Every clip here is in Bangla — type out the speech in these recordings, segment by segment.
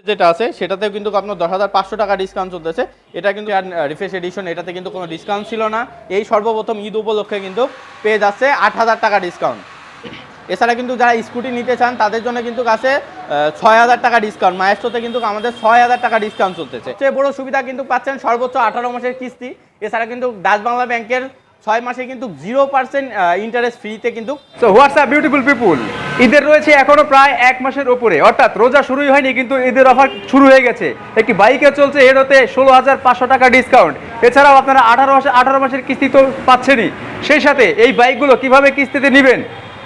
যেটা আছে সেটাতেও কিন্তু আপনার 10,500 টাকা ডিসকাউন্ট চলতেছে। এটা কিন্তু রিফ্রেশ এডিশন, এটাতে কিন্তু কোনো ডিসকাউন্ট ছিল না। এই সর্বপ্রথম ঈদ উপলক্ষে কিন্তু পেয়ে যাচ্ছে 8,000 টাকা ডিসকাউন্ট। এছাড়া কিন্তু যারা স্কুটি নিতে চান তাদের জন্য কিন্তু আছে 6,000 টাকা ডিসকাউন্ট। মাইস্ট্রোতে কিন্তু আমাদের 6,000 টাকা ডিসকাউন্ট চলতেছে। সবচেয়ে বড় সুবিধা কিন্তু পাচ্ছেন সর্বোচ্চ 18 মাসের কিস্তি। এছাড়া কিন্তু ডাচ বাংলা ব্যাংকের 6 মাসে কিন্তু 0% ইন্টারেস্ট ফ্রিতে কিন্তু। সো হোয়াটসঅ্যাপ বিউটিফুল পিপুল, ঈদের রয়েছে এখনো প্রায় 1 মাসের উপরে, অর্থাৎ রোজা শুরুই হয়নি কিন্তু ঈদের অফার শুরু হয়ে গেছে। একটি বাইকে চলছে হিরোতে 16,500 টাকা ডিসকাউন্ট। এছাড়াও আপনারা 18 মাসের কিস্তি তো পাচ্ছেনই, সেই সাথে এই বাইকগুলো কিভাবে কিস্তিতে নেবেন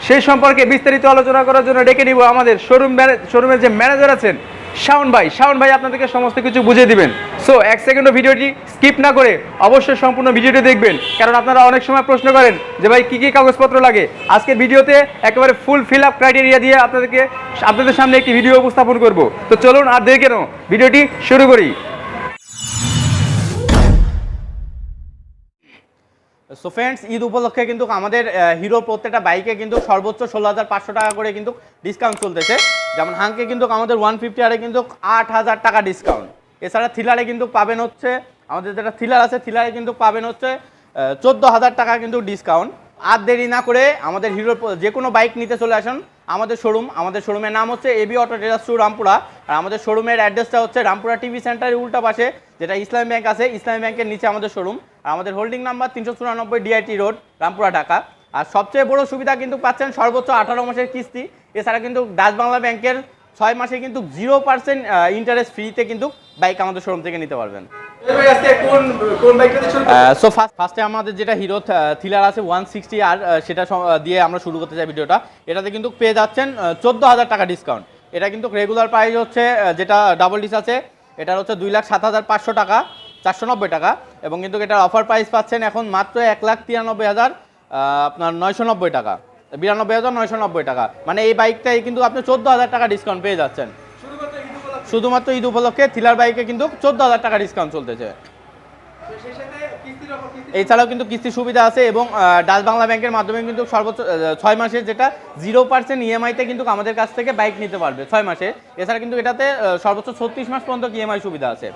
সেই সম্পর্কে বিস্তারিত আলোচনা করার জন্য ডেকে নিব আমাদের শোরুমের যে ম্যানেজার আছেন শাওন ভাই আপনাদেরকে সমস্ত কিছু বুঝিয়ে দিবেন। সো 1 সেকেন্ডও ভিডিওটি স্কিপ না করে অবশ্যই সম্পূর্ণ ভিডিওটি দেখবেন, কারণ আপনারা অনেক সময় প্রশ্ন করেন যে ভাই কী কী কাগজপত্র লাগে। আজকের ভিডিওতে একেবারে ফুল ফিল আপ ক্রাইটেরিয়া দিয়ে আপনাদের সামনে একটি ভিডিও উপস্থাপন করব। তো চলুন আর দেরি কেন, ভিডিওটি শুরু করি। সো ফ্রেন্ডস, ঈদ উপলক্ষে কিন্তু আমাদের হিরো প্রত্যেকটা বাইকে কিন্তু সর্বোচ্চ 16,500 টাকা করে কিন্তু ডিসকাউন্ট চলতেছে। যেমন হাঙ্কে কিন্তু আমাদের 150 আরে কিন্তু 8,000 টাকা ডিসকাউন্ট। এছাড়া থ্রিলারে কিন্তু পাবেন হচ্ছে, আমাদের যেটা থ্রিলার আছে থ্রিলারে কিন্তু পাবেন হচ্ছে 14,000 টাকা কিন্তু ডিসকাউন্ট। আর দেরি না করে আমাদের হিরোর যে কোনো বাইক নিতে চলে আসুন আমাদের শোরুমের নাম হচ্ছে AB auto traders to Rampura. আর আমাদের শোরুমের অ্যাড্রেসটা হচ্ছে রামপুরা টিভি সেন্টারের উল্টা পাশে যেটা ইসলামী ব্যাংক আছে, ইসলামী ব্যাংকের নিচে আমাদের শোরুম। আর আমাদের holding number 394 DIT road, Rampura, Dhaka. আর সবচেয়ে বড় সুবিধা কিন্তু পাচ্ছেন সর্বোচ্চ 18 মাসের কিস্তি। এছাড়া কিন্তু ডাচ বাংলা ব্যাংকের 6 মাসে কিন্তু 0% ইন্টারেস্ট ফ্রিতে কিন্তু বাইক আমাদের শোরুম থেকে নিতে পারবেন। সো ফার্স্টে আমাদের যেটা হিরো থ্রিলার আছে 160 আর সেটা দিয়ে আমরা শুরু করতে চাই ভিডিওটা। এটাতে কিন্তু পেয়ে যাচ্ছেন 14,000 টাকা ডিসকাউন্ট। এটা কিন্তু রেগুলার প্রাইস হচ্ছে যেটা ডাবল ডিস আছে এটার হচ্ছে 2,07,500 টাকা 490 টাকা, এবং কিন্তু এটার অফার প্রাইস পাচ্ছেন এখন মাত্র 1,93,000 আপনার 990 টাকা, 92,990 টাকা। মানে এই বাইকটাই কিন্তু আপনি 14,000 টাকা ডিসকাউন্ট পেয়ে যাচ্ছেন শুধুমাত্র ঈদ উপলক্ষে। থ্রিলার বাইকে কিন্তু 14,000 টাকা ডিসকাউন্ট চলতেছে। এছাড়াও কিন্তু কিস্তি সুবিধা আছে এবং ডাচ বাংলা ব্যাংকের মাধ্যমে কিন্তু সর্বোচ্চ 6 মাসের যেটা 0% ইএমআইতে কিন্তু আমাদের কাছ থেকে বাইক নিতে পারবে 6 মাসে। এছাড়া কিন্তু এটাতে সর্বোচ্চ 36 মাস পর্যন্ত ইএমআই সুবিধা আছে।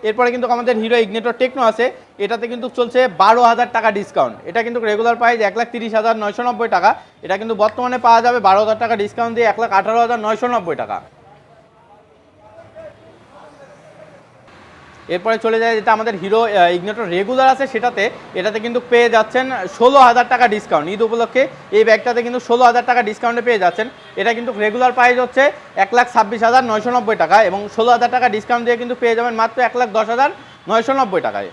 এরপরে কিন্তু আমাদের হিরো ইগনিটর টেকনো আছে, এটাতে কিন্তু চলছে 12,000 টাকা ডিসকাউন্ট। এটা কিন্তু রেগুলার প্রাইস 1,30,990 টাকা, এটা কিন্তু বর্তমানে পাওয়া যাবে 12,000 টাকা ডিসকাউন্ট দিয়ে 1,18,990 টাকা। এরপরে চলে যায় যেটা আমাদের হিরো ইগনিটর রেগুলার আছে এটাতে কিন্তু পেয়ে যাচ্ছেন 16,000 টাকা ডিসকাউন্ট ঈদ উপলক্ষে। এই ব্যাগটাতে কিন্তু 16,000 টাকা ডিসকাউন্টে পেয়ে যাচ্ছেন। এটা কিন্তু রেগুলার প্রাইস হচ্ছে 1,26,990 টাকা, এবং 16,000 টাকা ডিসকাউন্ট দিয়ে কিন্তু পেয়ে যাবেন মাত্র 1,10,990 টাকায়।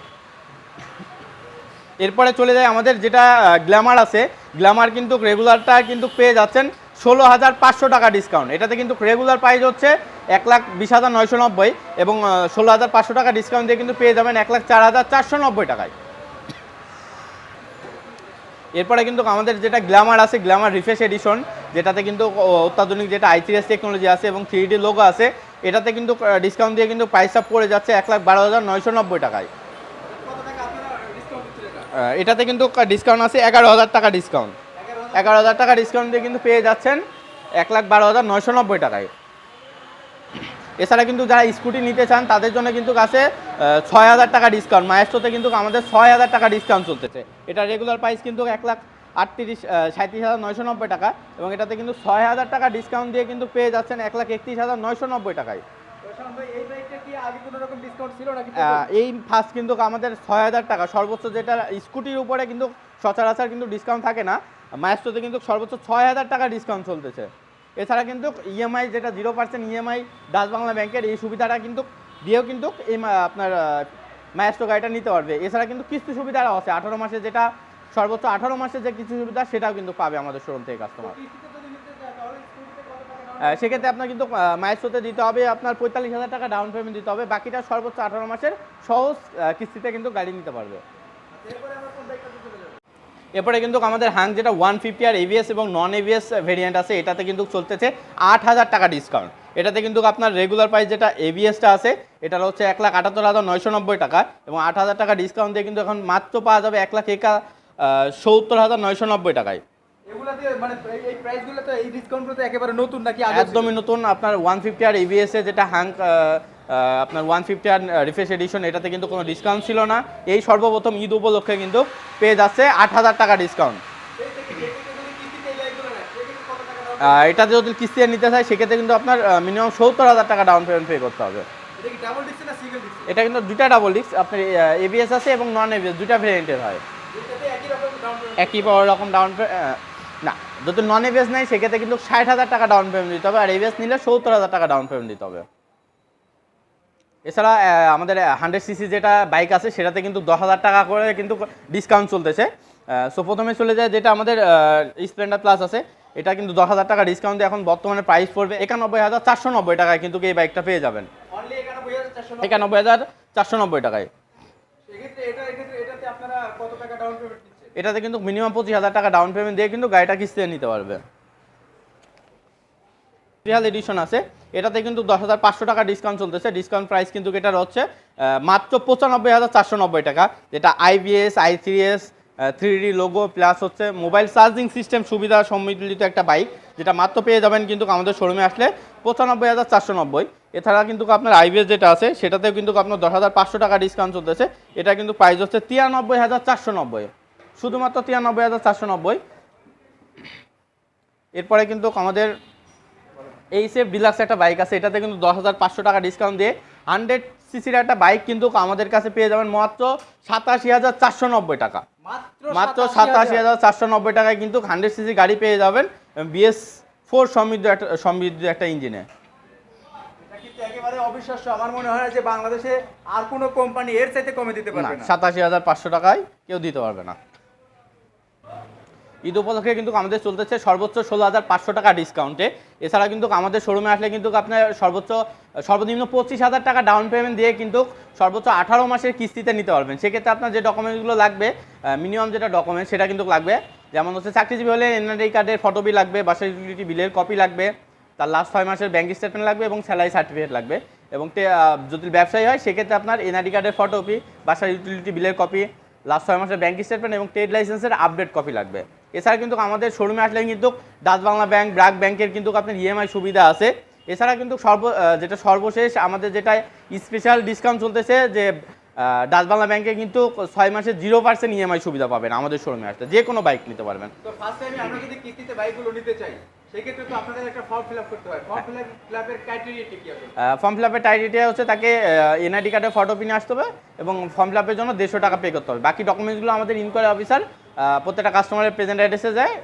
এরপরে চলে যায় আমাদের যেটা গ্ল্যামার আছে, গ্ল্যামার কিন্তু রেগুলারটা কিন্তু পেয়ে যাচ্ছেন 16,500 টাকা ডিসকাউন্ট। এটাতে কিন্তু রেগুলার প্রাইস হচ্ছে 1,20,990 এবং 16,500 টাকা ডিসকাউন্ট দিয়ে কিন্তু পেয়ে যাবেন 1,04,490 টাকায়। এরপরে কিন্তু আমাদের যেটা গ্ল্যামার আছে, গ্ল্যামার রিফ্রেশ এডিশন, যেটাতে কিন্তু অত্যাধুনিক যেটা i3s টেকনোলজি আছে এবং 3D লোগো আছে, এটাতে কিন্তু ডিসকাউন্ট দিয়ে কিন্তু প্রাইসটা পড়ে যাচ্ছে 1,12,990 টাকায়। এটাতে কিন্তু ডিসকাউন্ট আছে 11,000 টাকা ডিসকাউন্ট, 11,000 টাকা ডিসকাউন্ট দিয়ে কিন্তু পেয়ে যাচ্ছেন 1,12,990 টাকায়। এছাড়া কিন্তু যারা স্কুটি নিতে চান তাদের জন্য কিন্তু আছে 6,000 টাকা ডিসকাউন্ট। মাইস্ট্রোতে কিন্তু আমাদের 6,000 টাকা ডিসকাউন্ট চলতেছে। এটা রেগুলার প্রাইস কিন্তু 1,37,990 টাকা, এবং এটাতে কিন্তু 6,000 টাকা ডিসকাউন্ট দিয়ে কিন্তু পেয়ে যাচ্ছেন 1,31,990 টাকায়। এই ফার্স্ট কিন্তু আমাদের 6,000 টাকা সর্বোচ্চ, যেটা স্কুটির উপরে কিন্তু সচরাচর কিন্তু ডিসকাউন্ট থাকে না, মাইস্ট্রোতে কিন্তু সর্বোচ্চ 6,000 টাকা ডিসকাউন্ট চলতেছে। এছাড়া কিন্তু ইএমআই যেটা 0% ইএমআই ডাচ বাংলা ব্যাংকের এই সুবিধাটা কিন্তু দিয়েও কিন্তু এই আপনার মাইস্ট্রো গাড়িটা নিতে পারবে। এছাড়া কিন্তু কিস্তি সুবিধাও আছে 18 মাসে, যেটা সর্বোচ্চ 18 মাসের যে কিস্তি সুবিধা সেটাও কিন্তু পাবে আমাদের শোরুম থেকে কাস্টমার। সেক্ষেত্রে আপনার কিন্তু মাইস্ট্রোতে দিতে হবে আপনার 45,000 টাকা ডাউন পেমেন্ট দিতে হবে, বাকিটা সর্বোচ্চ 18 মাসের সহজ কিস্তিতে কিন্তু গাড়ি নিতে পারবে। এরপরে কিন্তু আমাদের হাং যেটা 150 আর এভিএস এবং নন এভিএস ভেরিয়েন্ট আছে, এটাতে কিন্তু চলতেছে 8,000 টাকা ডিসকাউন্ট। এটাতে কিন্তু আপনার রেগুলার প্রাইস যেটা এভিএসটা আছে এটার হচ্ছে 1,78,990 টাকা, এবং 8,000 টাকা ডিসকাউন্ট দিয়ে কিন্তু এখন মাত্র পাওয়া যাবে 1,71,990 টাকায়। এগুলাতে মানে এই প্রাইসগুলো তো এই ডিসকাউন্টগুলো তো একেবারে নতুন নাকি আগে ছিল? একদমই নতুন। আপনার 150 আর এবিএস এ যেটা হাঙ্ক আপনার 150 আর রিফ্রেশ এডিশন, এটাতে কিন্তু কোনো ডিসকাউন্ট ছিল না। এই সর্বপ্রথম ঈদ উপলক্ষে কিন্তু পেয়ে যাচ্ছে 8,000 টাকা ডিসকাউন্ট। এটাতে যদি কিস্তি নিতে চাই সেক্ষেত্রে কিন্তু আপনার মিনিমাম 70,000 টাকা ডাউন পেমেন্ট পে করতে হবে। এটা কি ডাবল ডিস্ক না সিঙ্গেল ডিস্ক? এটা কিন্তু দুইটা ডাবল ডিস্ক, আপনার এবিএস আছে এবং নন এবিএস দুইটা ভেরিয়েন্টের হয়। দুইটাতে একই রকম ডাউন পেমেন্ট? একই রকম ডাউন না, যদি নন এবিএস নেই সেক্ষেত্রে কিন্তু 60,000 টাকা ডাউন পেমেন্ট দিতে হবে, আর এবিএস নিলে 70,000 টাকা ডাউন পেমেন্ট দিতে হবে। এছাড়া আমাদের 100 সিসি যেটা বাইক আছে সেটাতে কিন্তু 10,000 টাকা করে কিন্তু ডিসকাউন্ট চলতেছে। সো প্রথমে চলে যায় যেটা আমাদের স্প্লেন্ডার প্লাস আছে, এটা কিন্তু 10,000 টাকা ডিসকাউন্টে এখন বর্তমানে প্রাইস পড়বে 91,490 টাকায় কিন্তু এই বাইকটা পেয়ে যাবেন। অনলি 91,490? 91,490 টাকায়। সেক্ষেত্রে এটাতে আপনারা কত টাকা ডাউন পেমেন্ট দিচ্ছেন? এটাতে কিন্তু মিনিমাম 25,000 টাকা ডাউন পেমেন্ট দিয়ে কিন্তু গাড়িটা কিস্তিতে নিতে পারবে। রিয়াল এডিশন আছে, এটাতে কিন্তু 10,500 টাকা ডিসকাউন্ট চলতেছে। ডিসকাউন্ট প্রাইস কিন্তু এটার হচ্ছে মাত্র 95,490 টাকা, যেটা IBS i3s 3D logo plus হচ্ছে মোবাইল চার্জিং সিস্টেম সুবিধা সম্মিলিত একটা বাইক, যেটা মাত্র পেয়ে যাবেন কিন্তু আমাদের শোরুমে আসলে 95,490। এছাড়া কিন্তু আপনার আইবিএস যেটা আছে সেটাতেও কিন্তু আপনার 10,500 টাকা ডিসকাউন্ট চলতেছে। এটা কিন্তু প্রাইস হচ্ছে 93,490, শুধুমাত্র 93,490। এরপরে কিন্তু আমাদের এইচএফ ডিলাক্স একটা বাইক আছে, এটাতে কিন্তু 10,500 টাকা ডিসকাউন্ট দিয়ে 100 সিসির একটা বাইক কিন্তু আমাদের কাছে পেয়ে যাবেন মাত্র 87,490 টাকা। মাত্র 87,490 টাকায় কিন্তু 100 সিসি গাড়ি পেয়ে যাবেন BS4 সমৃদ্ধ একটা ইঞ্জিনে। এটা কিন্তু একেবারে অবিশ্বাস্য। আমার মনে হয় যে বাংলাদেশে আর কোনো কোম্পানি এর চাইতে কমে দিতে না, পারবে না। 87,500 টাকায় কেউ দিতে পারবে না। ঈদ উপলক্ষে কিন্তু আমাদের চলতেছে সর্বোচ্চ 16,500 টাকা ডিসকাউন্টে। এছাড়া কিন্তু আমাদের শোরুমে আসলে কিন্তু আপনার সর্বনিম্ন 25,000 টাকা ডাউন পেমেন্ট দিয়ে কিন্তু সর্বোচ্চ 18 মাসের কিস্তিতে নিতে পারবেন। সেক্ষেত্রে আপনার যে ডকুমেন্টসগুলো লাগবে, মিনিমাম যেটা ডকুমেন্ট সেটা কিন্তু লাগবে, যেমন হচ্ছে চাকরিজীবী হলে এনআরআই কার্ডের ফটোবি লাগবে, বাসার ইউটিলিটি বিলের কপি লাগবে, তার লাস্ট 6 মাসের ব্যাঙ্ক স্টেটমেন্ট লাগবে এবং স্যালারি সার্টিফিকেট লাগবে। এবং যদি ব্যবসায়ী হয় সেক্ষেত্রে আপনার এনআরআই কার্ডের ফটোকপি, বাসার ইউটিলিটি বিলের কপি, লাস্ট 6 মাসের ব্যাঙ্ক স্টেটমেন্ট এবং ট্রেড লাইসেন্সের আপডেট কপি লাগবে। এছাড়া কিন্তু আমাদের শোরুমে আসলে কিন্তু ডাচ বাংলা ব্যাংক, ব্র্যাক ব্যাংকের কিন্তু আপনার ইএমআই সুবিধা আছে। এছাড়া কিন্তু যেটা সর্বশেষ আমাদের যেটা স্পেশাল ডিসকাউন্ট চলতেছে, যে ডাচ বাংলা ব্যাংকে কিন্তু 6 মাসে 0% ইএমআই সুবিধা পাবেন আমাদের শোরুমে আসলে, যে কোনো বাইক নিতে পারবেন। তো ফার্স্ট টাইমে আমরা যদি কিস্তিতে বাইকগুলো নিতে চাই সেক্ষেত্রে তো আপনাদের একটা ফর্ম ফিল আপ করতে হয়। ফর্ম ফিল আপের ক্রাইটেরিয়া কি আছে? ফর্ম ফিল আপের ক্রাইটেরিয়া হচ্ছে তাকে এনআইডি কার্ডের ফটো নিয়ে আসতে হবে এবং ফর্ম ফিল আপের জন্য 150 টাকা পে করতে হবে। বাকি ডকুমেন্টসগুলো আমাদের ইনকোয়ারি অফিসার প্রত্যেকটা কাস্টমারের প্রেজেন্ট অ্যাড্রেসে যায়,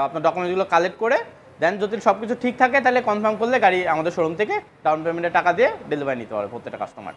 আপনার ডকুমেন্টসগুলো কালেক্ট করে দেন যদি সব কিছু ঠিক থাকে তাহলে কনফার্ম করলে গাড়ি আমাদের শোরুম থেকে ডাউন পেমেন্টের টাকা দিয়ে ডেলিভারি নিতে পারবে প্রত্যেকটা কাস্টমার।